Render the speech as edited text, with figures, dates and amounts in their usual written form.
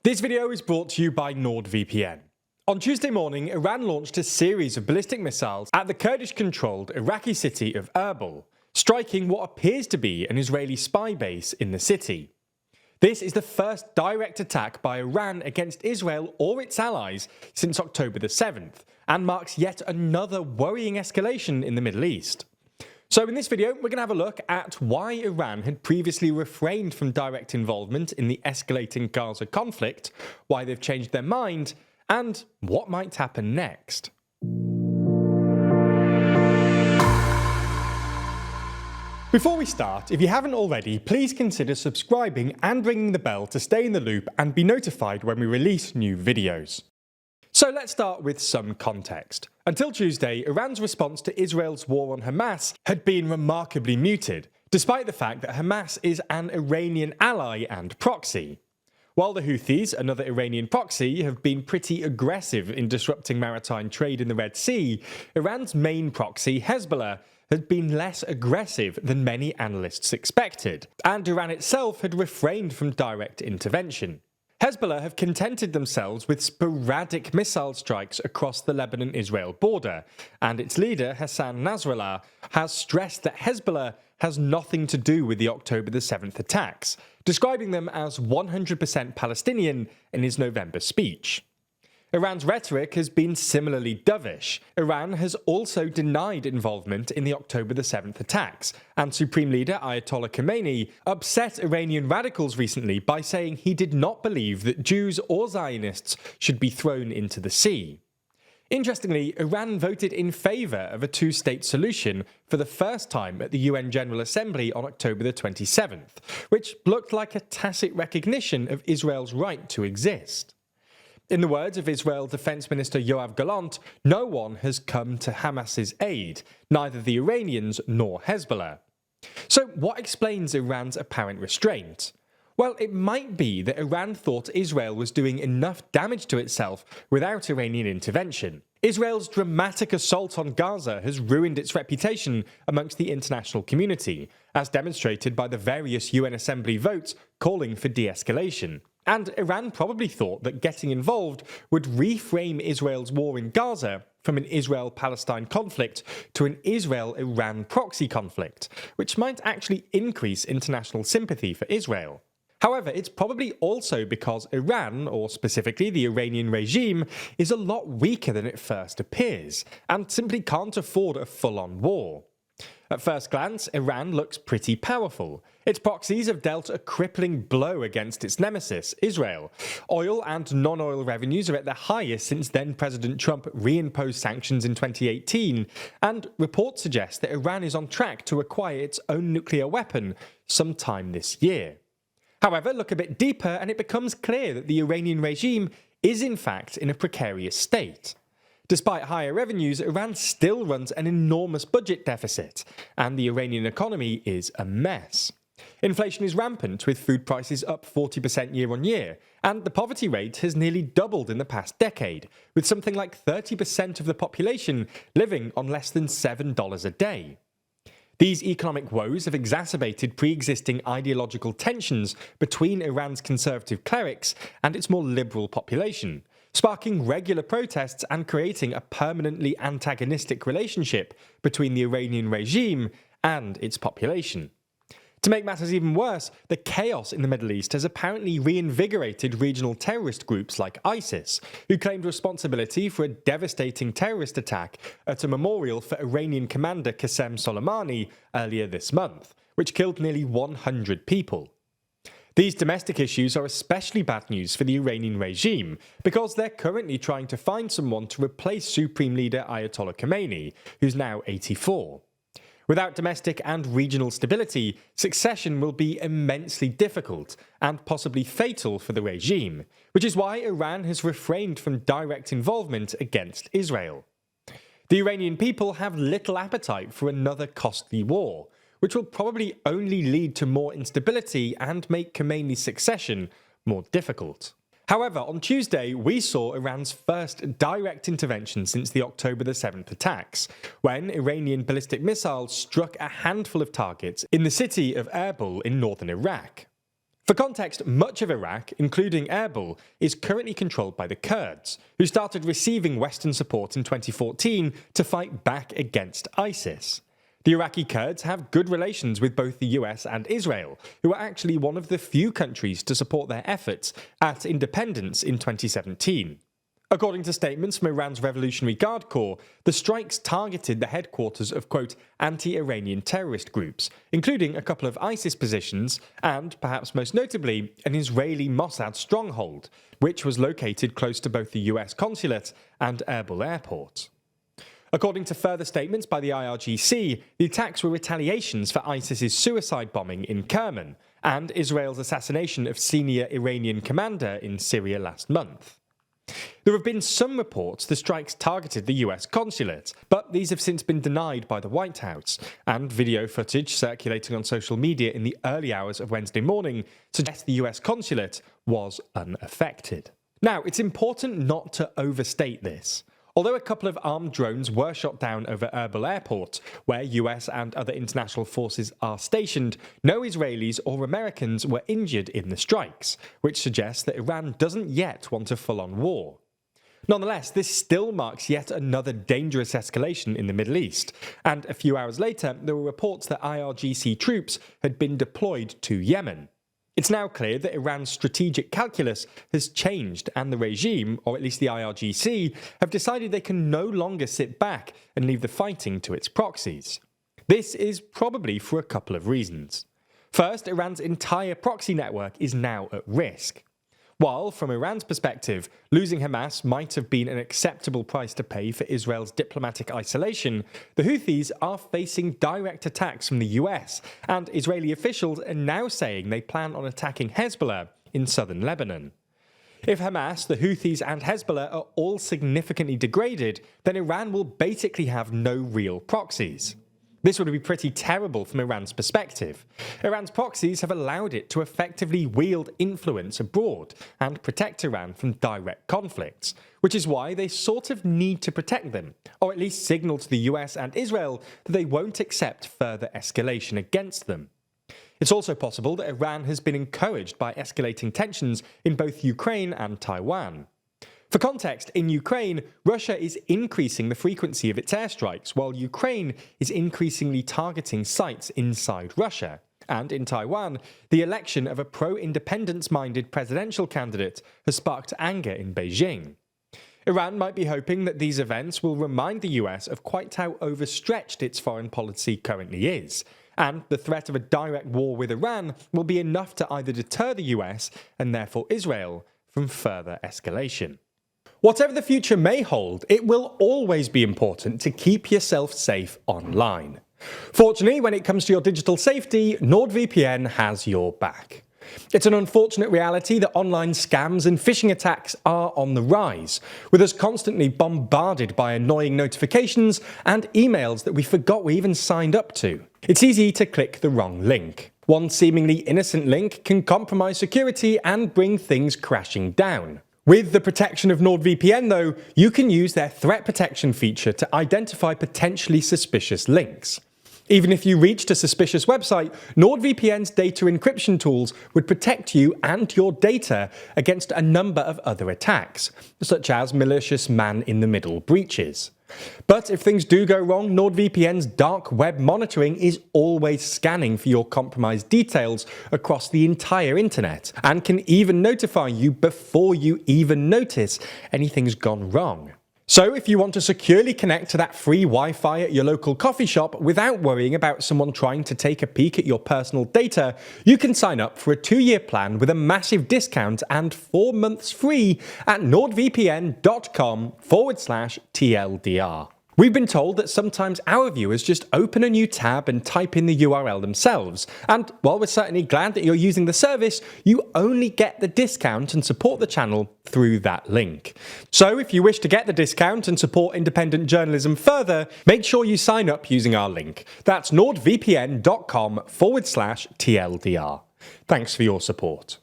This video is brought to you by NordVPN. On Tuesday morning, Iran launched a series of ballistic missiles at the Kurdish-controlled Iraqi city of Erbil, striking what appears to be an Israeli spy base in the city. This is the first direct attack by Iran against Israel or its allies since October the 7th, and marks yet another worrying escalation in the Middle East. So in this video, we're going to have a look at why Iran had previously refrained from direct involvement in the escalating Gaza conflict, why they've changed their mind, and what might happen next. Before we start, if you haven't already, please consider subscribing and ringing the bell to stay in the loop and be notified when we release new videos. So let's start with some context. Until Tuesday, Iran's response to Israel's war on Hamas had been remarkably muted, despite the fact that Hamas is an Iranian ally and proxy. While the Houthis, another Iranian proxy, have been pretty aggressive in disrupting maritime trade in the Red Sea, Iran's main proxy, Hezbollah, had been less aggressive than many analysts expected, and Iran itself had refrained from direct intervention. Hezbollah have contented themselves with sporadic missile strikes across the Lebanon-Israel border, and its leader, Hassan Nasrallah, has stressed that Hezbollah has nothing to do with the October the 7th attacks, describing them as 100% Palestinian in his November speech. Iran's rhetoric has been similarly dovish. Iran has also denied involvement in the October the 7th attacks, and Supreme Leader Ayatollah Khamenei upset Iranian radicals recently by saying he did not believe that Jews or Zionists should be thrown into the sea. Interestingly, Iran voted in favour of a two-state solution for the first time at the UN General Assembly on October the 27th, which looked like a tacit recognition of Israel's right to exist. In the words of Israel Defense Minister Yoav Gallant, no one has come to Hamas's aid, neither the Iranians nor Hezbollah. So what explains Iran's apparent restraint? Well, it might be that Iran thought Israel was doing enough damage to itself without Iranian intervention. Israel's dramatic assault on Gaza has ruined its reputation amongst the international community, as demonstrated by the various UN Assembly votes calling for de-escalation. And Iran probably thought that getting involved would reframe Israel's war in Gaza from an Israel-Palestine conflict to an Israel-Iran proxy conflict, which might actually increase international sympathy for Israel. However, it's probably also because Iran, or specifically the Iranian regime, is a lot weaker than it first appears, and simply can't afford a full-on war. At first glance, Iran looks pretty powerful. Its proxies have dealt a crippling blow against its nemesis, Israel. Oil and non-oil revenues are at their highest since then-President Trump reimposed sanctions in 2018, and reports suggest that Iran is on track to acquire its own nuclear weapon sometime this year. However, look a bit deeper and it becomes clear that the Iranian regime is in fact in a precarious state. Despite higher revenues, Iran still runs an enormous budget deficit, and the Iranian economy is a mess. Inflation is rampant, with food prices up 40% year on year, and the poverty rate has nearly doubled in the past decade, with something like 30% of the population living on less than $7 a day. These economic woes have exacerbated pre-existing ideological tensions between Iran's conservative clerics and its more liberal population, sparking regular protests and creating a permanently antagonistic relationship between the Iranian regime and its population. To make matters even worse, the chaos in the Middle East has apparently reinvigorated regional terrorist groups like ISIS, who claimed responsibility for a devastating terrorist attack at a memorial for Iranian commander Qasem Soleimani earlier this month, which killed nearly 100 people. These domestic issues are especially bad news for the Iranian regime, because they're currently trying to find someone to replace Supreme Leader Ayatollah Khamenei, who's now 84. Without domestic and regional stability, succession will be immensely difficult and possibly fatal for the regime, which is why Iran has refrained from direct involvement against Israel. The Iranian people have little appetite for another costly war, which will probably only lead to more instability and make Khamenei's succession more difficult. However, on Tuesday, we saw Iran's first direct intervention since the October the 7th attacks, when Iranian ballistic missiles struck a handful of targets in the city of Erbil in northern Iraq. For context, much of Iraq, including Erbil, is currently controlled by the Kurds, who started receiving Western support in 2014 to fight back against ISIS. The Iraqi Kurds have good relations with both the US and Israel, who are actually one of the few countries to support their efforts at independence in 2017. According to statements from Iran's Revolutionary Guard Corps, the strikes targeted the headquarters of, quote, anti-Iranian terrorist groups, including a couple of ISIS positions and, perhaps most notably, an Israeli Mossad stronghold, which was located close to both the US consulate and Erbil airport. According to further statements by the IRGC, the attacks were retaliations for ISIS's suicide bombing in Kerman and Israel's assassination of senior Iranian commander in Syria last month. There have been some reports the strikes targeted the US consulate, but these have since been denied by the White House, and video footage circulating on social media in the early hours of Wednesday morning suggests the US consulate was unaffected. Now, it's important not to overstate this. Although a couple of armed drones were shot down over Erbil airport, where US and other international forces are stationed, no Israelis or Americans were injured in the strikes, which suggests that Iran doesn't yet want a full-on war. Nonetheless, this still marks yet another dangerous escalation in the Middle East, and a few hours later there were reports that IRGC troops had been deployed to Yemen. It's now clear that Iran's strategic calculus has changed, and the regime, or at least the IRGC, have decided they can no longer sit back and leave the fighting to its proxies. This is probably for a couple of reasons. First, Iran's entire proxy network is now at risk. While, from Iran's perspective, losing Hamas might have been an acceptable price to pay for Israel's diplomatic isolation, the Houthis are facing direct attacks from the US, and Israeli officials are now saying they plan on attacking Hezbollah in southern Lebanon. If Hamas, the Houthis and Hezbollah are all significantly degraded, then Iran will basically have no real proxies. This would be pretty terrible from Iran's perspective. Iran's proxies have allowed it to effectively wield influence abroad and protect Iran from direct conflicts, which is why they sort of need to protect them, or at least signal to the US and Israel that they won't accept further escalation against them. It's also possible that Iran has been encouraged by escalating tensions in both Ukraine and Taiwan. For context, in Ukraine, Russia is increasing the frequency of its airstrikes, while Ukraine is increasingly targeting sites inside Russia. And in Taiwan, the election of a pro-independence-minded presidential candidate has sparked anger in Beijing. Iran might be hoping that these events will remind the US of quite how overstretched its foreign policy currently is, and the threat of a direct war with Iran will be enough to either deter the US, and therefore Israel, from further escalation. Whatever the future may hold, it will always be important to keep yourself safe online. Fortunately, when it comes to your digital safety, NordVPN has your back. It's an unfortunate reality that online scams and phishing attacks are on the rise, with us constantly bombarded by annoying notifications and emails that we forgot we even signed up to. It's easy to click the wrong link. One seemingly innocent link can compromise security and bring things crashing down. With the protection of NordVPN, though, you can use their threat protection feature to identify potentially suspicious links. Even if you reached a suspicious website, NordVPN's data encryption tools would protect you and your data against a number of other attacks, such as malicious man-in-the-middle breaches. But if things do go wrong, NordVPN's dark web monitoring is always scanning for your compromised details across the entire internet, and can even notify you before you even notice anything's gone wrong. So if you want to securely connect to that free Wi-Fi at your local coffee shop without worrying about someone trying to take a peek at your personal data, you can sign up for a 2-year plan with a massive discount and 4 months free at nordvpn.com/TLDR. We've been told that sometimes our viewers just open a new tab and type in the URL themselves, and while we're certainly glad that you're using the service, you only get the discount and support the channel through that link. So if you wish to get the discount and support independent journalism further, make sure you sign up using our link. That's nordvpn.com/TLDR. Thanks for your support.